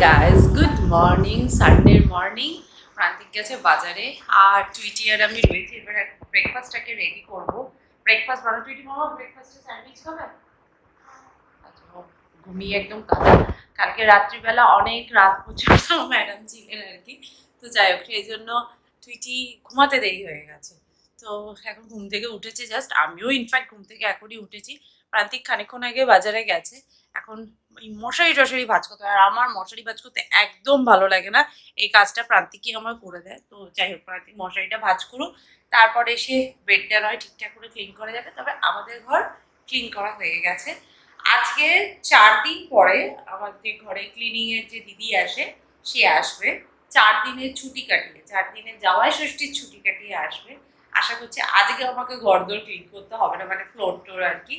guys, good morning, Sunday morning. প্রান্তিক গেছে বাজারে আর টুইটি আর আমি রয়েছি। এবার ব্রেকফাস্টটাকে রেডি করব। ব্রেকফাস্ট বানাবো। টুইটি মামা ব্রেকফাস্টে স্যান্ডউইচ খাবে? আচ্ছা, ঘুমিয়ে একদম কাঁচা। কালকে রাত্রিবেলা অনেক রাত পর্যন্ত ম্যাডাম ছিলেন আর কি। তো যাই হোক, সেই জন্য টুইটি ঘুমাতে দেরি হয়ে গেছে। তো এখন ঘুম থেকে উঠেছে জাস্ট। আমিও ইনফ্যাক্ট ঘুম থেকে এখনই উঠেছি। প্রান্তিক খানিকক্ষণ আগে বাজারে গেছে। এখন মশারি টশারি ভাজ করতে হয়, আর আমার মশারি ভাজ করতে একদম ভালো লাগে না। এই কাজটা প্রান্তিকই আমার করে দেয়। তো যাই হোক, প্রান্তিক মশারিটা ভাজ করুক, তারপরে এসে বেডটা নয় ঠিকঠাক করে ক্লিন করা যাবে। তবে আমাদের ঘর ক্লিন করা হয়ে গেছে। আজকে 4 দিন পরে আমাদের ঘরে ক্লিনিংয়ের যে দিদি আসে সে আসবে। 4 দিনের ছুটি কাটিয়ে, 4 দিনের জামাই ষষ্ঠীর ছুটি কাটিয়ে আসবে। আশা করছি আজকে আমাকে ঘরদোর ক্লিন করতে হবে না, মানে ফ্লোর টোর আর কি।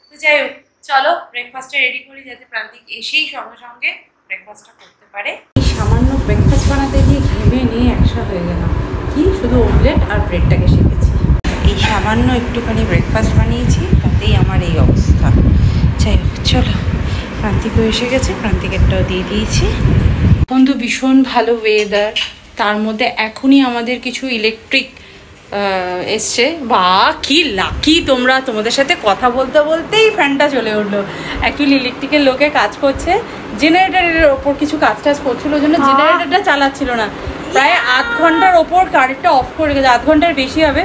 তো যাই হোক, চলো ব্রেকফাস্টটা রেডি করি যাতে প্রান্তিক এসেই সঙ্গে সঙ্গে ব্রেকফাস্টটা করতে পারে। এই সামান্য ব্রেকফাস্ট বানাতে গিয়ে ঘেমে নিয়ে একসা হয়ে গেলাম। কি শুধু অমলেট আর ব্রেডটাকে শিখেছি। এই সামান্য একটুখানি ব্রেকফাস্ট বানিয়েছি, তাতেই আমার এই অবস্থা। যাই হোক, চলো। প্রান্তিকও এসে গেছে, প্রান্তিকেরটাও দিয়ে দিয়েছি। এখন তো ভীষণ ভালো ওয়েদার, তার মধ্যে এখনই আমাদের কিছু ইলেকট্রিক এসছে। বা কি লাকি তোমরা, তোমাদের সাথে কথা বলতে বলতেই ফ্যানটা চলে উঠলো। অ্যাকচুয়ালি ইলেকট্রিকের লোকে কাজ করছে, জেনারেটারের ওপর কিছু কাজ টাজ করছিল, ওই জন্য জেনারেটারটা চালাচ্ছিল না। প্রায় 8 ঘন্টার ওপর কারেন্টটা অফ করে গেছে, 8 ঘন্টার বেশি হবে।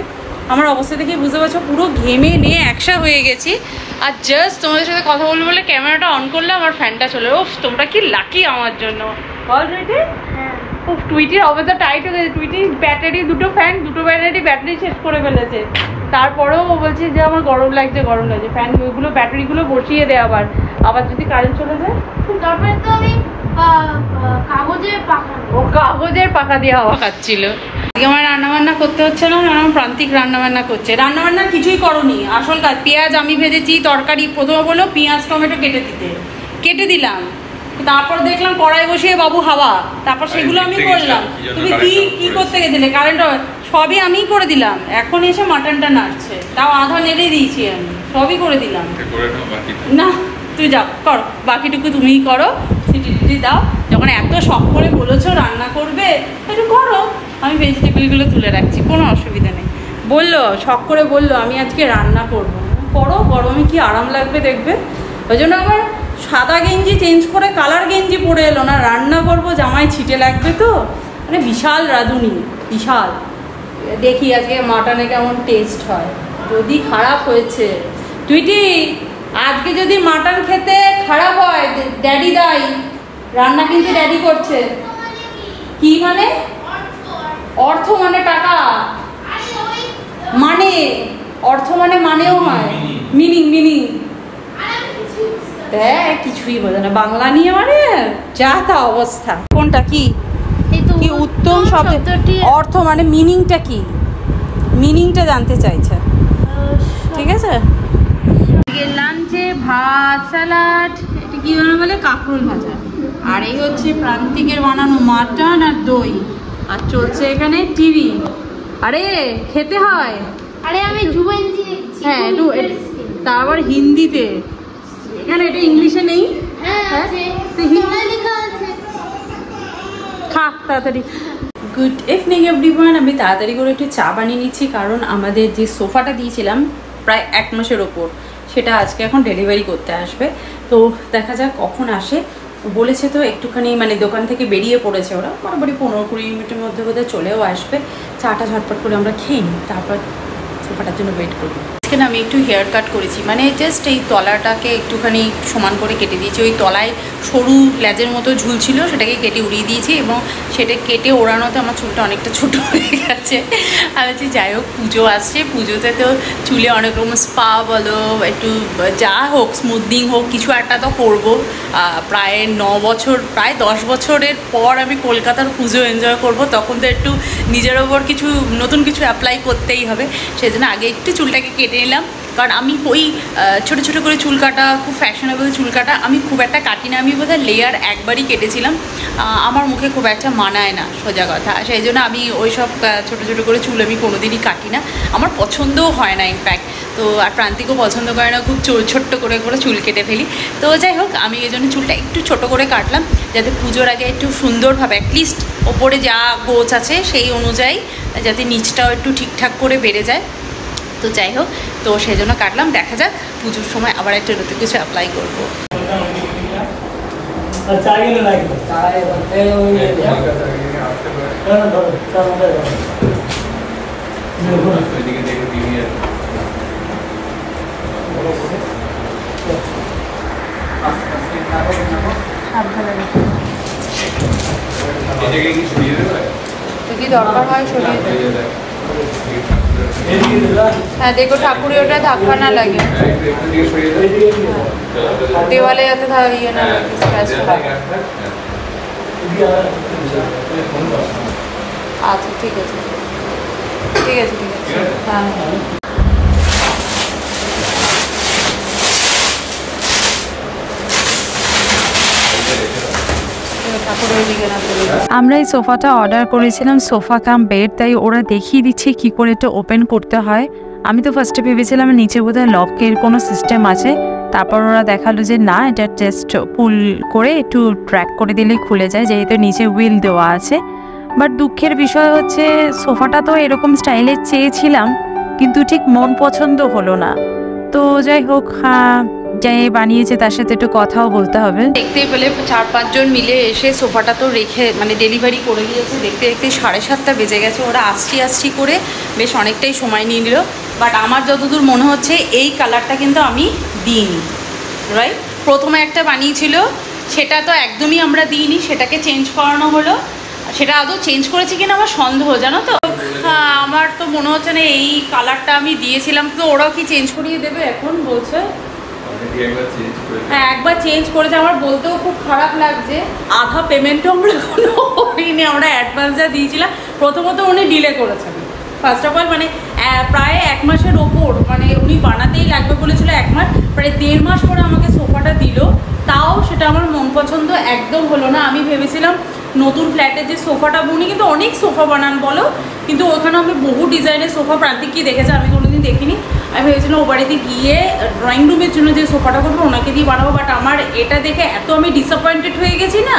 আমার অবস্থা দেখে বুঝতে পারছো, পুরো ঘেমে নিয়ে একসা হয়ে গেছি। আর জাস্ট তোমাদের সাথে কথা বলবো বলে ক্যামেরাটা অন করলে আমার ফ্যানটা চলে। ও তোমরা কি লাকি আমার জন্য, বল টুইটি? খুব টুইটির অবস্থা টাইট হয়ে গেছে। টুইটির ব্যাটারি, দুটো ফ্যান, দুটো ব্যাটারি শেষ করে ফেলেছে। তারপরেও ও বলছে যে আমার গরম লাগছে। ফ্যান ওইগুলো ব্যাটারিগুলো বসিয়ে দেয় আবার যদি কারেন্ট চলে যায়। তারপরে তো আমি কাগজের পাকা দিয়ে হাওয়া খাচ্ছিল। আমার রান্নাবান্না করতে হচ্ছে না, আমার প্রান্তিক রান্নাবান্না করছে। রান্নাবান্না কিছুই করনি, আসল কাজ। পেঁয়াজ আমি ভেজেছি, তরকারি প্রথমে বললো পেঁয়াজ টমেটো কেটে দিলাম। তারপর দেখলাম কড়াই বসিয়ে বাবু হাওয়া, তারপর সেগুলো আমি করলাম। তুমি কি করতে গেছিলে? কারেন্ট সবই আমিই করে দিলাম। এখন এসে মাটনটা নাড়ছে, তাও আধা নেড়ে দিয়েছি আমি, সবই করে দিলাম। না তুই যাও, করো বাকিটুকু তুমিই করো, সিটি দাও। যখন এত শখ করে বলেছো রান্না করবে, একটু করো। আমি ভেজিটেবলগুলো তুলে রাখছি, কোনো অসুবিধা নেই। বললো শখ করে বললো আমি আজকে রান্না করবো। করো, গরমে কি আরাম লাগবে দেখবে। ওই জন্য আমার সাদা গেঞ্জি চেঞ্জ করে কালার গেঞ্জি পরে এলো না। রান্না করবো, জামাই ছিটে লাগবে তো, মানে বিশাল রাঁধুনি, বিশাল। দেখি আজকে মাটনে কেমন টেস্ট হয়। যদি খারাপ হয়েছে, টুইটি আজকে যদি মাটন খেতে খারাপ হয় ড্যাডি দায়ী। রান্না কিন্তু ড্যাডি করছে। কি মানে? অর্থ মানে টাকা, মানে অর্থ মানে মানেও হয়, মিনিং। কিছুই বোঝে না বাংলা নিয়ে, মানে যা তা অবস্থা। কোনটা কি উত্তম শব্দটি অর্থ মানে মিনিংটা কি, মিনিংটা জানতে চাইছে। ঠিক আছে, লাঞ্চে ভাত, স্যালাড, এটা কি বলে কাঁকরোল ভাজা, আর এই হচ্ছে প্রান্তিকের বানানো মাটন আর দই। আর চলছে এখানে টিভি। আরে খেতে হয়। আরে আমি হ্যাঁ একটু, তা আবার হিন্দিতে। এখানে এটা ইংলিশে নেই। খা তাড়াতাড়ি। Good evening everyone. আমি তাড়াতাড়ি করে একটু চা বানিয়ে নিচ্ছি, কারণ আমাদের যে সোফাটা দিয়েছিলাম প্রায় 1 মাসের ওপর, সেটা আজকে এখন ডেলিভারি করতে আসবে। তো দেখা যাক কখন আসে। বলেছে তো একটুখানি, মানে দোকান থেকে বেরিয়ে পড়েছে ওরা, মোটামুটি 15-20 মিনিটের মধ্যে বোধহয় চলেও আসবে। চাটা ঝটপট করে আমরা খেয়ে নিই, তারপর সোফাটার জন্য ওয়েট করি। আজকে আমি একটু হেয়ার কাট করেছি, মানে জাস্ট এই তলাটাকে একটুখানি সমান করে কেটে দিয়েছি। ওই তলায় সরু লেজের মতো ঝুল ছিল, সেটাকে কেটে উড়িয়ে দিয়েছি, এবং সেটা কেটে ওড়ানোতে আমার চুলটা অনেকটা ছোটো হয়ে গেছে। আর হচ্ছে যাই হোক, পুজো আসছে, পুজোতে তো চুলে অনেক রকম স্পা বলো, একটু যা হোক, স্মুথনিং হোক, কিছু একটা তো করবো। প্রায় 9 বছর, প্রায় 10 বছরের পর আমি কলকাতার পুজো এনজয় করব, তখন তো একটু নিজের ওপর কিছু নতুন কিছু অ্যাপ্লাই করতেই হবে। সেই জন্য আগে একটু চুলটাকে কেটে নিলাম, কারণ আমি ওই ছোটো ছোটো করে চুল কাটা, খুব ফ্যাশনেবল চুল কাটা আমি খুব একটা কাটি না। আমি বোধহয় লেয়ার একবারই কেটেছিলাম, আমার মুখে খুব একটা মানায় না, সোজা কথা। সেই জন্য আমি ওই সব ছোটো ছোটো করে চুল আমি কোনোদিনই কাটি না, আমার পছন্দও হয় না ইনফ্যাক্ট। তো আর প্রান্তিকও পছন্দ করে না খুব ছোট্ট করে করে চুল কেটে ফেলি। তো যাই হোক, আমি এই জন্য চুলটা একটু ছোট করে কাটলাম, যাতে পুজোর আগে একটু সুন্দরভাবে অ্যাটলিস্ট ওপরে যা গোছ আছে সেই অনুযায়ী যাতে নিচটাও একটু ঠিকঠাক করে বেড়ে যায়। তো যাই হোক, তো সেই জন্য কাটলাম। দেখা যাক পুজোর সময় আবার একটা নতুন কিছু অ্যাপ্লাই করবো। তো কি দরকার হয় সরিয়ে দেবে? হ্যাঁ দেখো ঠাকুরের ওটা ধাক্কা না লাগে, দেওয়ালে যাতে ইয়ে না লাগে, স্ক্র্যাচ না লাগে। আচ্ছা ঠিক আছে ঠিক আছে ঠিক আছে, হ্যাঁ হ্যাঁ। আমরা এই সোফাটা অর্ডার করেছিলাম, সোফা কাম বেড, তাই ওরা দেখিয়ে দিচ্ছে কি করে এটা ওপেন করতে হয়। আমি তো ফার্স্টে ভেবেছিলাম নিচে বোধহয় লকের কোনো সিস্টেম আছে, তারপর ওরা দেখালো যে না, এটা জাস্ট পুল করে একটু ট্র্যাক করে দিলেই খুলে যায়, যেহেতু নিচে হুইল দেওয়া আছে। বাট দুঃখের বিষয় হচ্ছে সোফাটা তো এরকম স্টাইলের চেয়েছিলাম, কিন্তু ঠিক মন পছন্দ হলো না। তো যাই হোক, যাই বানিয়েছে তার সাথে একটু কথাও বলতে হবে। দেখতেই পেলে 4-5 জন মিলে এসে সোফাটা তো রেখে মানে ডেলিভারি করে দিয়েছে। দেখতে দেখতে 7:30 বেজে গেছে। ওরা আসছি করে বেশ অনেকটাই সময় নিয়ে নিল। বাট আমার যতদূর মনে হচ্ছে এই কালারটা কিন্তু আমি দিইনি, রাইট? প্রথমে একটা বানিয়েছিল, সেটা তো একদমই আমরা দিইনি, সেটাকে চেঞ্জ করানো হলো। সেটা আদৌ চেঞ্জ করেছি কিনা আমার সন্দেহ, জানো তো। হ্যাঁ, আমার তো মনে হচ্ছে না এই কালারটা আমি দিয়েছিলাম। তো ওরাও কি চেঞ্জ করিয়ে দেবে এখন বলছে? হ্যাঁ, একবার চেঞ্জ করেছে। আমার বলতেও খুব খারাপ লাগছে, আধা পেমেন্টও আমরা এখনো করিনি। আমরা অ্যাডভান্স যা দিয়েছিলাম, প্রথমত উনি ডিলে করেছেন ফার্স্ট অফ অল, মানে প্রায় 1 মাসের ওপর, মানে উনি বানাতেই লাগবে বলেছিল 1 মাস, প্রায় 1.5 মাস পরে আমাকে সোফাটা দিল। তাও সেটা আমার মন পছন্দ একদম হলো না। আমি ভেবেছিলাম নতুন ফ্ল্যাটের যে সোফাটা, উনি কিন্তু অনেক সোফা বানান বলো, কিন্তু ওখানে আমি বহু ডিজাইনের সোফা, প্রান্তিক কি দেখেছে আমি কোনোদিন দেখিনি। আমি ভেবেছিলাম ও বাড়িতে গিয়ে ড্রয়িং রুমের জন্য যে সোফাটা করবো ওনাকে দিয়ে বানাবো। বাট আমার এটা দেখে এত আমি ডিসঅ্যাপয়েন্টেড হয়ে গেছি না,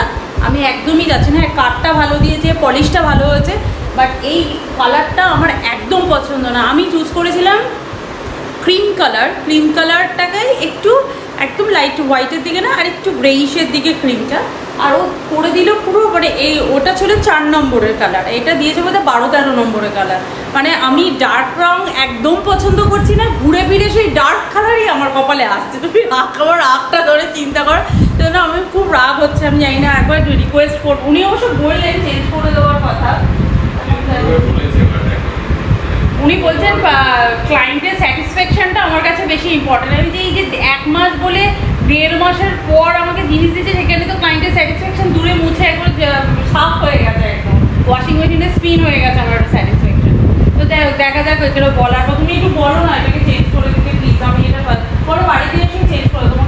আমি একদমই যাচ্ছি না। কাঠটা ভালো দিয়েছে, পলিশটা ভালো হয়েছে, বাট এই কালারটা আমার একদম পছন্দ না। আমি চুজ করেছিলাম ক্রিম কালার, ক্রিম কালারটাকে একটু একদম লাইট হোয়াইটের দিকে না, আর একটু গ্রেইশের দিকে ক্রিমটা, আর ও করে দিল পুরো, মানে এই ওটা ছিল 4 নম্বরের কালার, এটা দিয়েছে বোধহয় 12-13 নম্বরের কালার। মানে আমি ডার্ক রং একদম পছন্দ করছি না, ঘুরে ফিরে সেই ডার্ক কালারই আমার কপালে আসছে। তুমি আমার রাগটা ধরে চিন্তা করো, তো না আমি খুব রাগ হচ্ছে। আমি জানি না, একবার রিকোয়েস্ট করবো। উনি অবশ্য বললেন চেঞ্জ করে দেওয়ার কথা। উনি বলছেন ক্লায়েন্টের স্যাটিসফ্যাকশনটা আমার কাছে বেশি ইম্পর্টেন্ট। আমি যে এই যে 1 মাস বলে 1.5 মাসের পর আমাকে জিনিস দিয়েছে, সেখানে তো ক্লায়েন্টের স্যাটিসফ্যাকশন দূরে মুছে একবার সাফ হয়ে গেছে, একদম ওয়াশিং মেশিনে স্পিন হয়ে গেছে আমার স্যাটিসফ্যাকশন। তো দেখা যাক এগুলো বলার পর তুমি একটু বলো না এটাকে চেঞ্জ করে দিতে প্লিজ। আমি এটা বলো বাড়িতে এসে চেঞ্জ করে দেবো,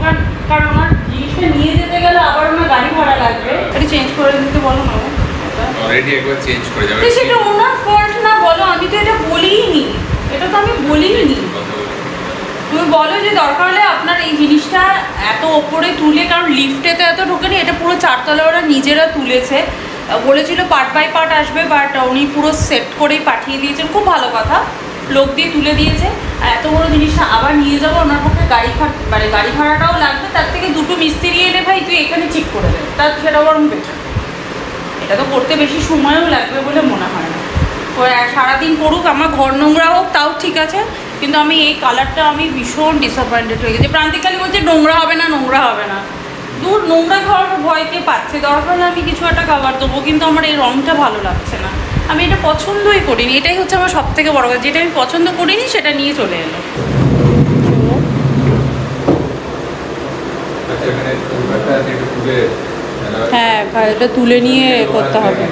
কারণ ওনার জিনিসটা নিয়ে যেতে গেলে আবার ওনার গাড়ি ভাড়া লাগবে। এটা চেঞ্জ করে দিতে বলো না, অলরেডি একবার চেঞ্জ করে যাবে। সেটা ওনার ফল্ট না বলো, আমি তো এটা বলিনি, এটা তো আমি বলিনি। তুমি বলো যে দরকার হলে আপনার এই জিনিসটা এত ওপরে তুলে, কারণ লিফটে তো এত ঢোকেনি, এটা পুরো 4 তলা ওরা নিজেরা তুলেছে। বলেছিল পার্ট বাই পার্ট আসবে, বাট উনি পুরো সেট করেই পাঠিয়ে দিয়েছেন। খুব ভালো কথা, লোক দিয়ে তুলে দিয়েছে। আর এত বড় জিনিসটা আবার নিয়ে যাবো, ওনার পক্ষে গাড়ি ভাড়াটাও লাগবে, তার থেকে 2টো মিস্ত্রি এনে ভাই তুই এখানে ঠিক করে দেবে, তার সেটা বরং বেটার। এটা তো করতে বেশি সময়ও লাগবে বলে মনে হয় না। সারাদিন করুক, আমার ঘর নোংরা হোক তাও ঠিক আছে, কিন্তু আমি এই কালারটা আমি ভীষণ ডিসঅ্যাপয়েন্টেড হয়ে গেছি। প্রান্তিকালি বলছে নোংরা হবে না, নোংরা হবে না। দূর, নোংরা খাওয়ার ভয়কে পাচ্ছে, দরকার হলে আমি কিছু একটা খাবার দেবো, কিন্তু আমার এই রঙটা ভালো লাগছে না। আমি এটা পছন্দই করিনি, এটাই হচ্ছে আমার সব থেকে বড় কথা। যেটা আমি পছন্দ করিনি সেটা নিয়ে চলে এলো। হ্যাঁ, এটা তুলে নিয়ে করতে হবে।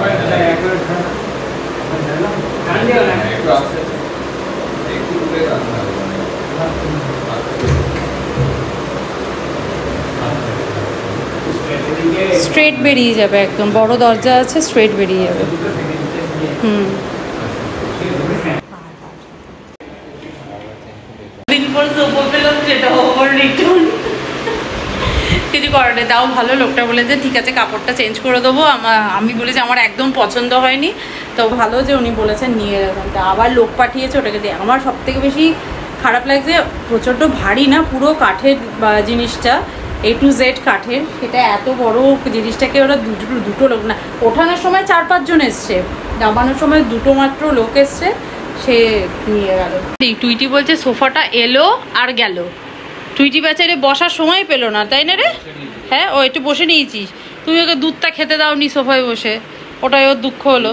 স্ট্রেট বেরিয়ে যাবে, একদম বড় দরজা আছে, স্ট্রেট বেরিয়ে যাবে। দিন ইস্ত্রি করাতে দাও ভালো, লোকটা বলেছে ঠিক আছে কাপড়টা চেঞ্জ করে দেবো। আমি বলেছি আমার একদম পছন্দ হয়নি, তো ভালো যে উনি বলেছেন নিয়ে যাবেন। তা আবার লোক পাঠিয়েছে ওটাকে দিয়ে। আমার সবথেকে বেশি খারাপ লাগছে, প্রচণ্ড ভারী না, পুরো কাঠের জিনিসটা, A to Z কাঠের, সেটা এত বড় জিনিসটাকে ওরা দুটো লোক না, ওঠানোর সময় 4-5 জন এসছে, নামানোর সময় দুটো মাত্র লোক এসছে, সে নিয়ে গেল। টুইটি বলছে সোফাটা এলো আর গেল, টুইটি বেচারে বসার সময় পেলো না, তাই না রে? হ্যাঁ, ও একটু বসে নিয়েছিস, তুমি ওকে দুধটা খেতে দাওনি সোফায় বসে, ওটাই ওর দুঃখ হলো।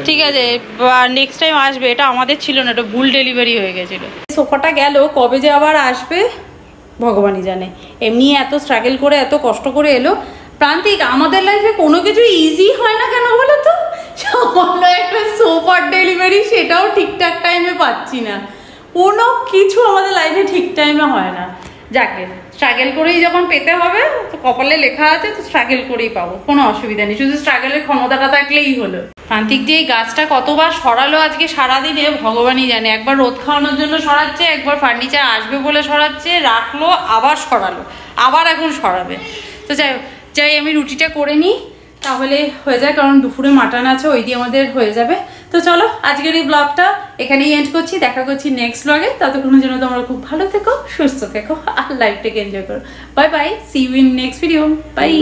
ঠিক আছে, নেক্সট টাইম আসবে, এটা আমাদের ছিল না, এটা ভুল ডেলিভারি হয়ে গেছিলো। সোফাটা গেল, কবে যে আবার আসবে ভগবানই জানে। এমনি এত স্ট্রাগল করে এত কষ্ট করে এলো। প্রান্তিক, আমাদের লাইফে কোনো কিছু ইজি হয় না কেন বলো তো? সামান্য একটা সোফার ডেলিভারি, সেটাও ঠিকঠাক টাইমে পাচ্ছি না, কোনো কিছু আমাদের লাইফে ঠিক টাইমে হয় না। যাকে স্ট্রাগল করেই যখন পেতে হবে, তো কপালে লেখা আছে, তো স্ট্রাগল করেই পাবো, কোনো অসুবিধা নেই, শুধু স্ট্রাগলের ক্ষমতাটা থাকলেই হলো। প্রান্তিক দিয়ে এই গাছটা কতবার সরালো আজকে সারাদিনে ভগবানই জানে। একবার রোদ খাওয়ানোর জন্য সরাচ্ছে, একবার ফার্নিচার আসবে বলে সরাচ্ছে, রাখলো, আবার সরালো, আবার এখন সরাবে। তো যাই আমি রুটিটা করে নিই, তাহলে হয়ে যায়, কারণ দুপুরে মাটন আছে, ওই দিয়ে আমাদের হয়ে যাবে। তো চলো আজকের এই ব্লগটা এখানেই এন্ড করছি, দেখা করছি নেক্সট ব্লগে। ততক্ষণের জন্য তোমরা খুব ভালো থেকো, সুস্থ থেকো আর লাইফটাকে এনজয় করো। Bye bye, see you in next video, by.